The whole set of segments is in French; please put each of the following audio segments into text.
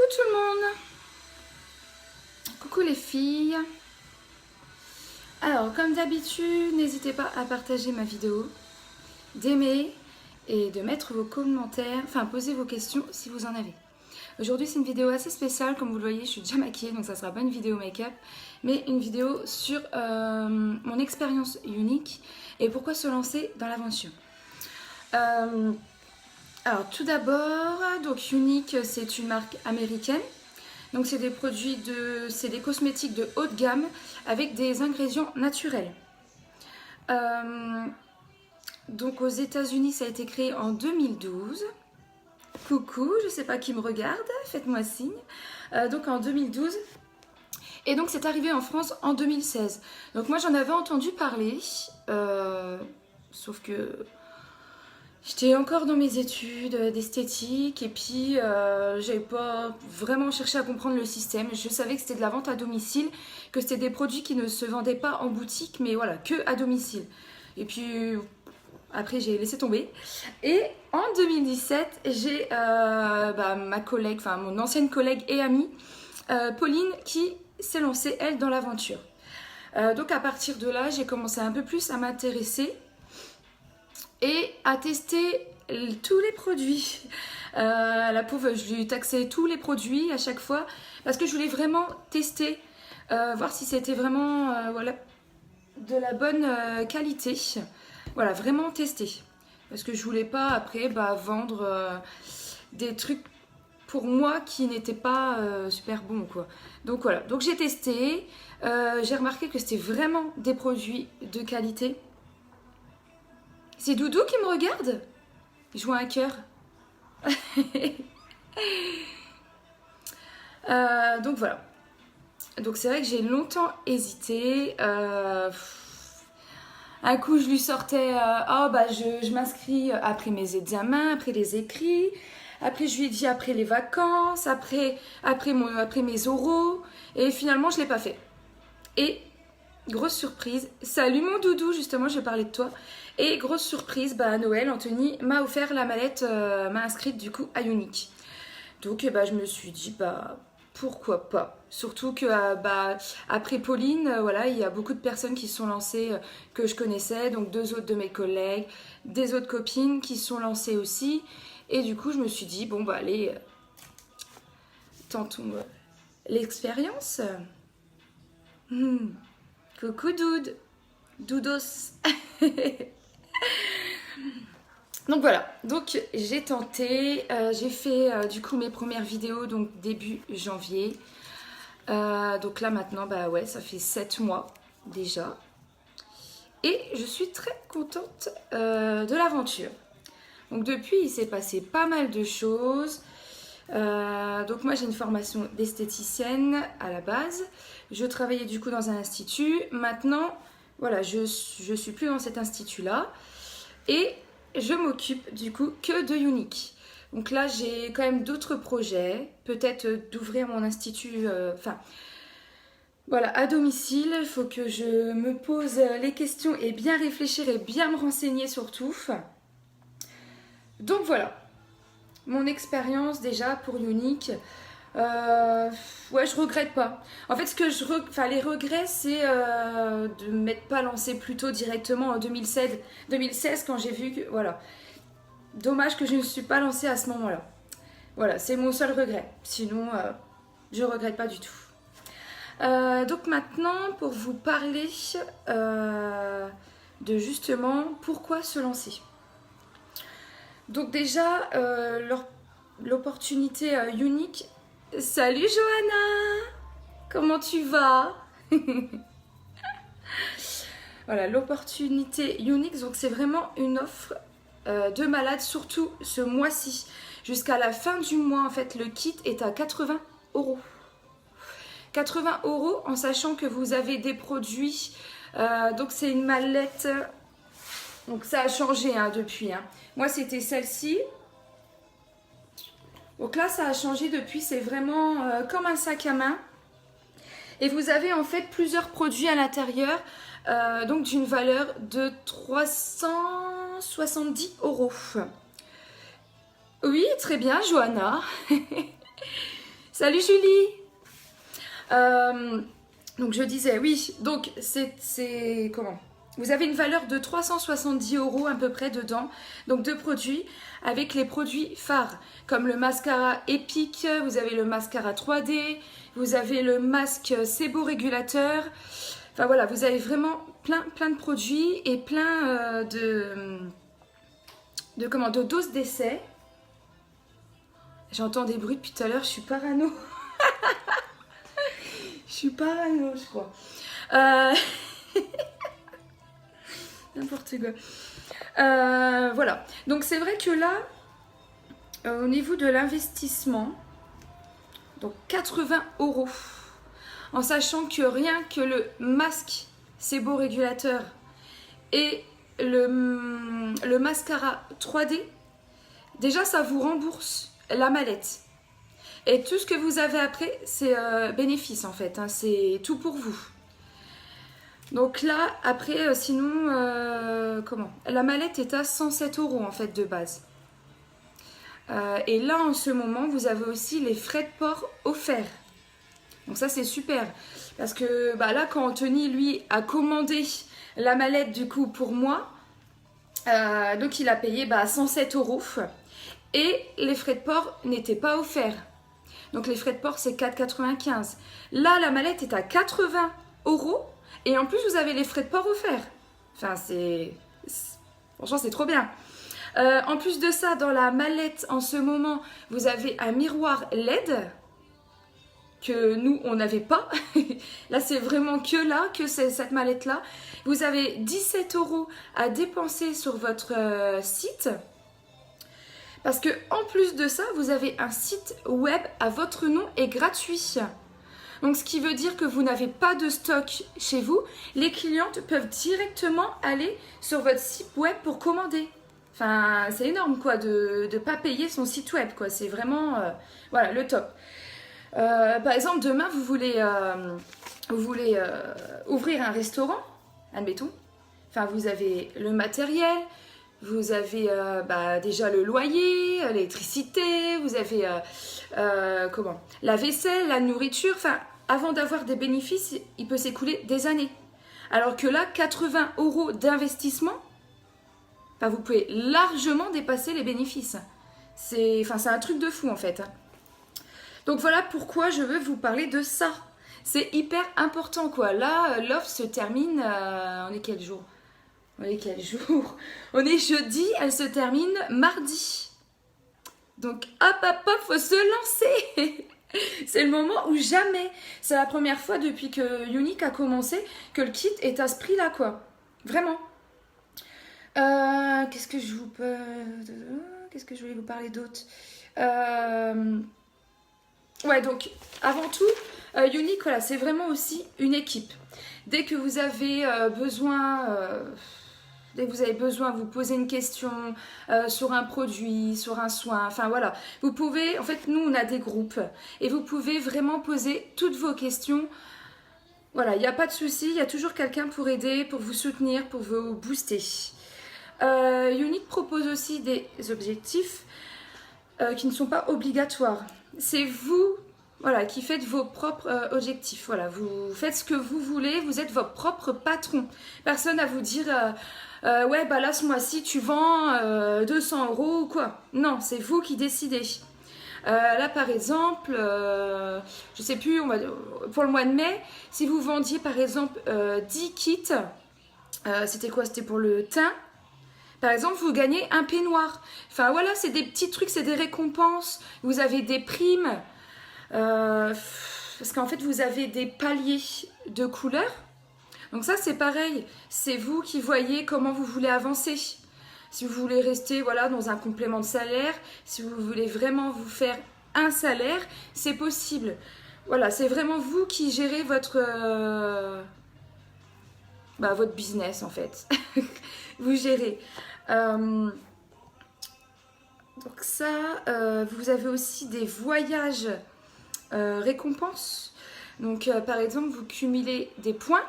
tout le monde. Coucou les filles. Alors comme d'habitude, n'hésitez pas à partager ma vidéo, d'aimer et de mettre vos commentaires, enfin poser vos questions si vous en avez. Aujourd'hui c'est une vidéo assez spéciale, comme vous le voyez je suis déjà maquillée donc ça sera pas une vidéo make-up, mais une vidéo sur mon expérience unique et pourquoi se lancer dans l'aventure. Alors tout d'abord, donc Unique c'est une marque américaine. Donc c'est des produits c'est des cosmétiques de haute gamme avec des ingrédients naturels. Donc aux États-Unis ça a été créé en 2012. Coucou, je sais pas qui me regarde, faites-moi signe. Donc en 2012. Et donc c'est arrivé en France en 2016. Donc moi j'en avais entendu parler, sauf que j'étais encore dans mes études d'esthétique et puis j'avais pas vraiment cherché à comprendre le système. Je savais que c'était de la vente à domicile, que c'était des produits qui ne se vendaient pas en boutique, mais voilà, que à domicile. Et puis après j'ai laissé tomber. Et en 2017, j'ai ma collègue, enfin mon ancienne collègue et amie, Pauline, qui s'est lancée elle dans l'aventure. Donc à partir de là, j'ai commencé un peu plus à m'intéresser et à tester tous les produits. La pauvre, je lui taxais tous les produits à chaque fois parce que je voulais vraiment tester, voir si c'était vraiment voilà, de la bonne qualité. Voilà, vraiment tester. Parce que je voulais pas après vendre des trucs pour moi qui n'étaient pas super bons quoi. Donc voilà, donc j'ai testé, j'ai remarqué que c'était vraiment des produits de qualité. C'est Doudou qui me regarde? Je vois un cœur. Donc voilà. Donc c'est vrai que j'ai longtemps hésité. Un coup je lui sortais je m'inscris après mes examens, après les écrits. Après je lui ai dit après les vacances, après mes oraux. Et finalement je ne l'ai pas fait. Et grosse surprise, salut mon doudou, justement je parlais de toi. Et grosse surprise, à Noël, Anthony m'a offert la mallette, m'a inscrite du coup à Unique. Donc je me suis dit pourquoi pas. Surtout que après Pauline, voilà, il y a beaucoup de personnes qui se sont lancées que je connaissais, donc 2 autres de mes collègues, des autres copines qui se sont lancées aussi. Et du coup je me suis dit allez, tentons l'expérience. Coucou Doud, Doudos. Donc voilà, donc j'ai tenté, j'ai fait du coup mes premières vidéos donc début janvier. Donc là maintenant, ça fait 7 mois déjà. Et je suis très contente de l'aventure. Donc depuis, il s'est passé pas mal de choses. Donc moi j'ai une formation d'esthéticienne à la base. Je travaillais du coup dans un institut. Maintenant, voilà, je suis plus dans cet institut-là. Et je m'occupe du coup que de Unique. Donc là, j'ai quand même d'autres projets. Peut-être d'ouvrir mon institut, à domicile. Il faut que je me pose les questions et bien réfléchir et bien me renseigner surtout. Donc voilà, mon expérience déjà pour Unique. Je regrette pas. En fait, les regrets, c'est de ne m'être pas lancée plus tôt directement en 2016 quand j'ai vu que, voilà. Dommage que je ne suis pas lancée à ce moment-là. Voilà, c'est mon seul regret. Sinon, je regrette pas du tout. Donc maintenant, pour vous parler de justement pourquoi se lancer. Donc déjà, l'opportunité Unique. Salut Johanna, comment tu vas? Voilà, l'opportunité Unique, donc c'est vraiment une offre de malade, surtout ce mois-ci. Jusqu'à la fin du mois, en fait, le kit est à 80 €. 80 € en sachant que vous avez des produits. Donc c'est une mallette. Donc ça a changé depuis. Moi c'était celle-ci. Donc là ça a changé depuis. C'est vraiment comme un sac à main. Et vous avez en fait plusieurs produits à l'intérieur. Donc d'une valeur de 370 €. Oui, très bien Johanna. Salut Julie. Donc je disais, oui, donc c'est comment? Vous avez une valeur de 370 € à peu près dedans, donc de produits, avec les produits phares, comme le mascara Epic, vous avez le mascara 3D, vous avez le masque séborégulateur, enfin voilà, vous avez vraiment plein de produits et plein de doses d'essai. J'entends des bruits depuis tout à l'heure, je suis parano. Je suis parano, je crois. N'importe quoi. Voilà. Donc c'est vrai que là, au niveau de l'investissement, donc 80 €, en sachant que rien que le masque séborégulateur et le mascara 3D, déjà ça vous rembourse la mallette. Et tout ce que vous avez après, c'est bénéfice en fait, hein, c'est tout pour vous. Donc là, après, sinon, comment? La mallette est à 107 € en fait de base. Et là, en ce moment, vous avez aussi les frais de port offerts. Donc ça, c'est super. Parce que bah, là, quand Anthony, lui, a commandé la mallette du coup pour moi, donc il a payé 107 €. Et les frais de port n'étaient pas offerts. Donc les frais de port, c'est 4,95 €. Là, la mallette est à 80 € et en plus, vous avez les frais de port offerts. Enfin, franchement, c'est trop bien. En plus de ça, dans la mallette, en ce moment, vous avez un miroir LED que nous, on n'avait pas. Là, c'est vraiment que cette mallette-là. Vous avez 17 € à dépenser sur votre site. Parce que en plus de ça, vous avez un site web à votre nom et gratuit. Donc, ce qui veut dire que vous n'avez pas de stock chez vous. Les clientes peuvent directement aller sur votre site web pour commander. Enfin, c'est énorme quoi de ne pas payer son site web quoi. C'est vraiment voilà, le top. Par exemple, demain, vous voulez ouvrir un restaurant, admettons. Enfin, vous avez le matériel. Vous avez déjà le loyer, l'électricité, vous avez la vaisselle, la nourriture. Enfin, avant d'avoir des bénéfices, il peut s'écouler des années. Alors que là, 80 € d'investissement, vous pouvez largement dépasser les bénéfices. C'est un truc de fou en fait. Donc voilà pourquoi je veux vous parler de ça. C'est hyper important quoi. Là, l'offre se termine, on est quel jour ? On est quel jour? On est jeudi, elle se termine mardi. Donc hop, faut se lancer. C'est le moment où jamais. C'est la première fois depuis que Unique a commencé que le kit est à ce prix-là, quoi. Vraiment. Qu'est-ce que je voulais vous parler d'autre? Ouais, donc avant tout, Unique, voilà, c'est vraiment aussi une équipe. Dès que vous avez besoin, vous posez une question sur un produit, sur un soin, enfin voilà. Vous pouvez, en fait, nous, on a des groupes et vous pouvez vraiment poser toutes vos questions. Voilà, il n'y a pas de souci, il y a toujours quelqu'un pour aider, pour vous soutenir, pour vous booster. Unique propose aussi des objectifs qui ne sont pas obligatoires. C'est vous voilà, qui faites vos propres objectifs. Voilà, vous faites ce que vous voulez, vous êtes votre propre patron. Personne à vous dire ouais, là ce mois-ci tu vends 200 € ou quoi. Non, c'est vous qui décidez. Là par exemple, je sais plus, pour le mois de mai, si vous vendiez par exemple 10 kits, c'était quoi? C'était pour le teint. Par exemple, vous gagnez un peignoir. Enfin voilà, c'est des petits trucs, c'est des récompenses. Vous avez des primes. Parce qu'en fait, vous avez des paliers de couleurs. Donc ça, c'est pareil. C'est vous qui voyez comment vous voulez avancer. Si vous voulez rester voilà, dans un complément de salaire, si vous voulez vraiment vous faire un salaire, c'est possible. Voilà, c'est vraiment vous qui gérez votre business en fait. Vous gérez. Donc ça, vous avez aussi des voyages récompenses. Donc par exemple, vous cumulez des points.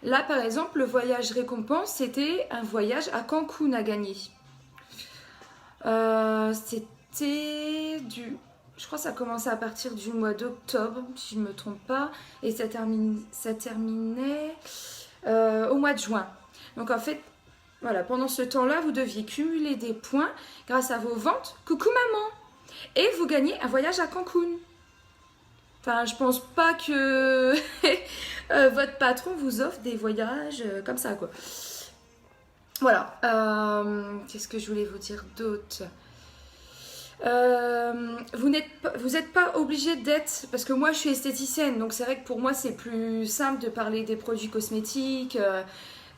Là par exemple, le voyage récompense, c'était un voyage à Cancun à gagner. C'était du... je crois que ça commençait à partir du mois d'octobre, si je ne me trompe pas, et ça terminait au mois de juin. Donc en fait, voilà, pendant ce temps-là, vous deviez cumuler des points grâce à vos ventes. Coucou maman! Et vous gagnez un voyage à Cancun. Enfin, je pense pas que votre patron vous offre des voyages comme ça, quoi. Voilà. Qu'est-ce que je voulais vous dire d'autre? Vous n'êtes pas obligé d'être, parce que moi je suis esthéticienne, donc c'est vrai que pour moi c'est plus simple de parler des produits cosmétiques,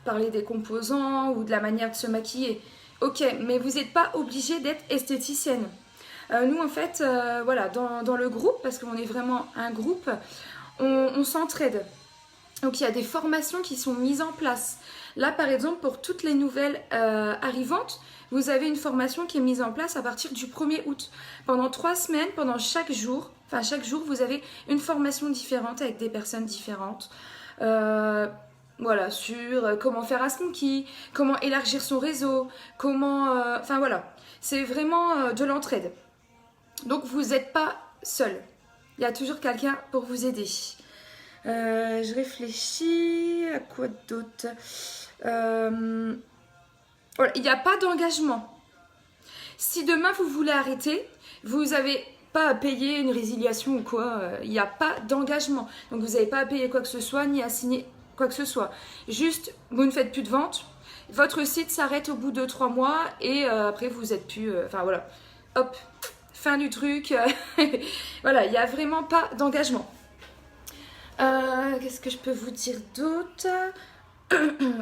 parler des composants ou de la manière de se maquiller. Ok, mais vous n'êtes pas obligé d'être esthéticienne. Nous en fait, voilà, dans le groupe, parce qu'on est vraiment un groupe, on s'entraide. Donc il y a des formations qui sont mises en place. Là par exemple, pour toutes les nouvelles arrivantes, vous avez une formation qui est mise en place à partir du 1er août. Pendant 3 semaines, pendant chaque jour, vous avez une formation différente avec des personnes différentes. Voilà, sur comment faire un smoky, comment élargir son réseau, comment... Enfin voilà, c'est vraiment de l'entraide. Donc vous n'êtes pas seul. Il y a toujours quelqu'un pour vous aider. Je réfléchis à quoi d'autre. Voilà, il n'y a pas d'engagement. Si demain vous voulez arrêter, vous n'avez pas à payer une résiliation ou quoi. Il n'y a pas d'engagement. Donc vous n'avez pas à payer quoi que ce soit, ni à signer quoi que ce soit. Juste, vous ne faites plus de vente. Votre site s'arrête au bout de 3 mois et après vous n'êtes plus... Enfin voilà, hop, fin du truc. Voilà, il n'y a vraiment pas d'engagement. Qu'est-ce que je peux vous dire d'autre?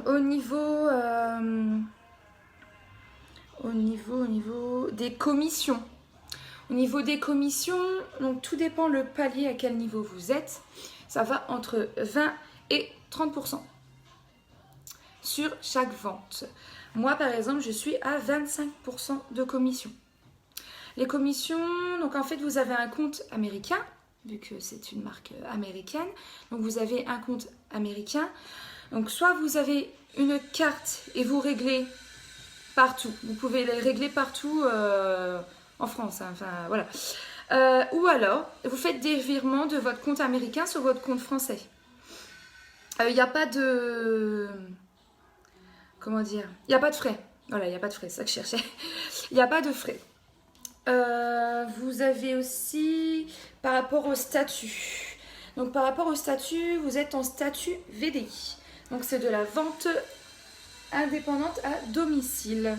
Au niveau des commissions. Au niveau des commissions, donc tout dépend le palier à quel niveau vous êtes. Ça va entre 20 et 30% sur chaque vente. Moi, par exemple, je suis à 25% de commission. Les commissions, donc en fait, vous avez un compte américain, vu que c'est une marque américaine. Donc, vous avez un compte américain. Donc, soit vous avez une carte et vous réglez partout. Vous pouvez les régler partout en France. Hein, enfin, voilà. Ou alors, vous faites des virements de votre compte américain sur votre compte français. Il n'y a pas de... Comment dire? Il n'y a pas de frais. Voilà, il n'y a pas de frais, c'est ça que je cherchais. Il n'y a pas de frais. Vous avez aussi par rapport au statut. Donc par rapport au statut, vous êtes en statut VDI. Donc c'est de la vente indépendante à domicile.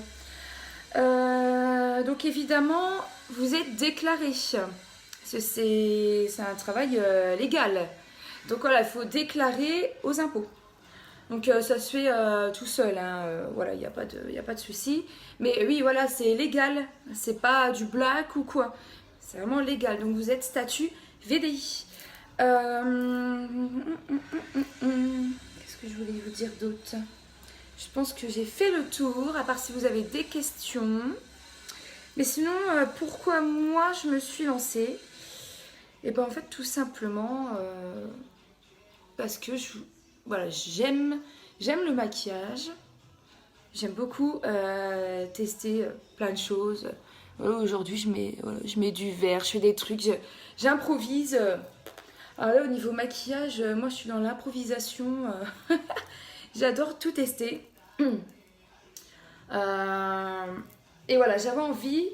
Donc évidemment, vous êtes déclaré. C'est un travail légal. Donc voilà, il faut déclarer aux impôts. Donc ça se fait tout seul, hein. Voilà, il n'y a pas de souci. Mais oui, voilà, c'est légal, c'est pas du black ou quoi. C'est vraiment légal, donc vous êtes statut VDI. Qu'est-ce que je voulais vous dire d'autre? Je pense que j'ai fait le tour, à part si vous avez des questions. Mais sinon, pourquoi moi je me suis lancée? Et ben en fait, tout simplement, parce que voilà, j'aime le maquillage. J'aime beaucoup tester plein de choses. Voilà, aujourd'hui, je mets du vert, je fais des trucs, j'improvise. Alors là, au niveau maquillage, moi, je suis dans l'improvisation. J'adore tout tester. Et voilà, j'avais envie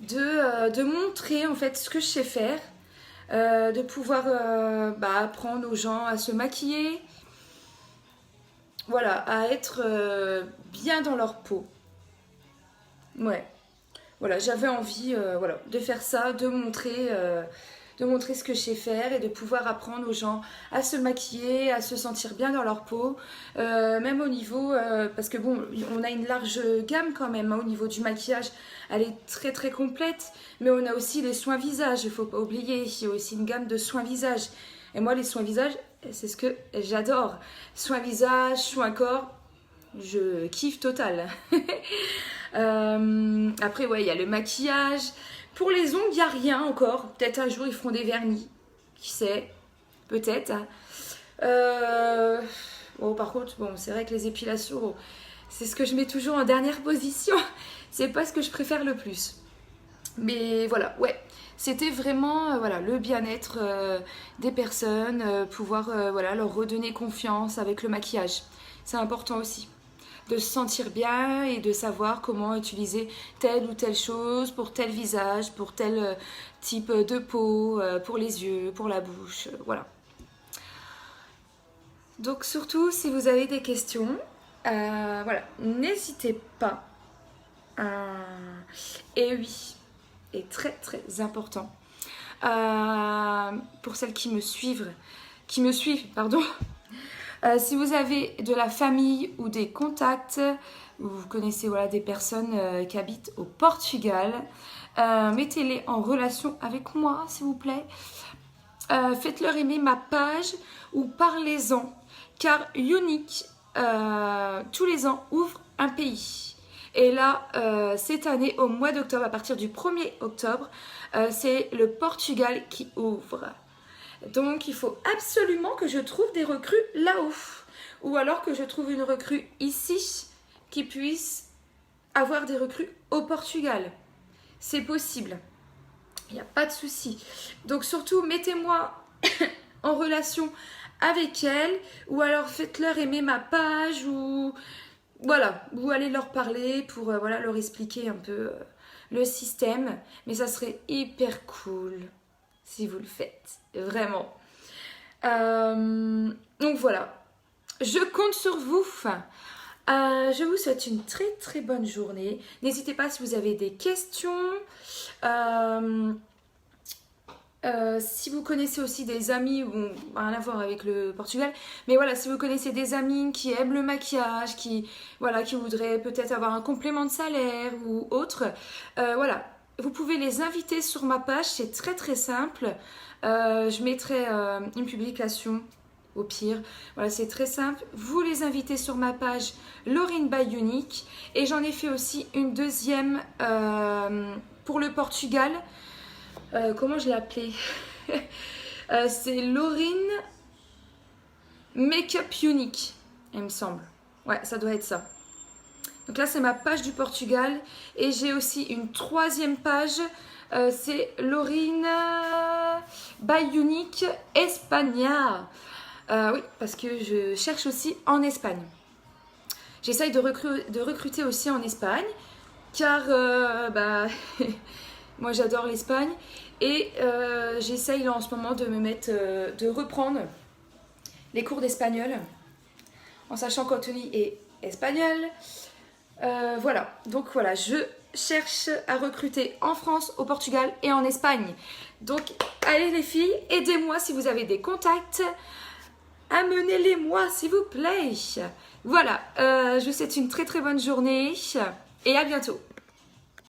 de montrer en fait ce que je sais faire. De pouvoir apprendre aux gens à se maquiller. Voilà, à être bien dans leur peau. Ouais. Voilà, j'avais envie de faire ça, de montrer ce que je sais faire et de pouvoir apprendre aux gens à se maquiller, à se sentir bien dans leur peau. Même au niveau, parce que bon, on a une large gamme quand même, hein, au niveau du maquillage. Elle est très très complète, mais on a aussi les soins visage, il ne faut pas oublier. Il y a aussi une gamme de soins visage. Et moi, les soins visage, c'est ce que j'adore. Soins visage, soins corps, je kiffe total. Après, ouais, il y a le maquillage. Pour les ongles, il n'y a rien encore. Peut-être un jour, ils feront des vernis. Qui sait? Peut-être. Bon, par contre, bon, c'est vrai que les épilations, c'est ce que je mets toujours en dernière position. C'est pas ce que je préfère le plus. Mais voilà, ouais, c'était vraiment voilà, le bien-être des personnes, pouvoir voilà, leur redonner confiance avec le maquillage. C'est important aussi de se sentir bien et de savoir comment utiliser telle ou telle chose pour tel visage, pour tel type de peau, pour les yeux, pour la bouche, voilà. Donc surtout, si vous avez des questions, voilà, n'hésitez pas. Et oui, et très très important, pour celles qui me suivent, pardon, si vous avez de la famille ou des contacts, ou vous connaissez voilà, des personnes qui habitent au Portugal, mettez-les en relation avec moi, s'il vous plaît. Faites-leur aimer ma page ou parlez-en, car Unique, tous les ans, ouvre un pays. Et là, cette année, au mois d'octobre, à partir du 1er octobre, c'est le Portugal qui ouvre. Donc, il faut absolument que je trouve des recrues là-haut. Ou alors que je trouve une recrue ici qui puisse avoir des recrues au Portugal. C'est possible. Il n'y a pas de souci. Donc, surtout, mettez-moi en relation avec elles. Ou alors, faites-leur aimer ma page. Ou voilà, vous allez leur parler pour voilà, leur expliquer un peu le système. Mais ça serait hyper cool si vous le faites, vraiment. Donc voilà, je compte sur vous. Je vous souhaite une très très bonne journée. N'hésitez pas si vous avez des questions. Si vous connaissez aussi des amis, bon, rien à voir avec le Portugal, mais voilà, si vous connaissez des amis qui aiment le maquillage, qui voudraient peut-être avoir un complément de salaire ou autre, voilà, vous pouvez les inviter sur ma page, c'est très très simple. Je mettrai une publication au pire. Voilà, c'est très simple. Vous les invitez sur ma page Laurine by Unique. Et j'en ai fait aussi une deuxième pour le Portugal. Comment je l'ai appelée c'est Laurine Makeup Unique, il me semble. Ouais, ça doit être ça. Donc là, c'est ma page du Portugal. Et j'ai aussi une troisième page. C'est Laurine by Unique Espagna. Oui, parce que je cherche aussi en Espagne. J'essaye de recruter aussi en Espagne. Car moi, j'adore l'Espagne. Et j'essaye là en ce moment de de reprendre les cours d'espagnol. En sachant qu'Anthony est espagnol. Voilà, donc voilà, je cherche à recruter en France, au Portugal et en Espagne. Donc, allez les filles, aidez-moi si vous avez des contacts. Amenez-les-moi, s'il vous plaît. Voilà, je vous souhaite une très très bonne journée et à bientôt.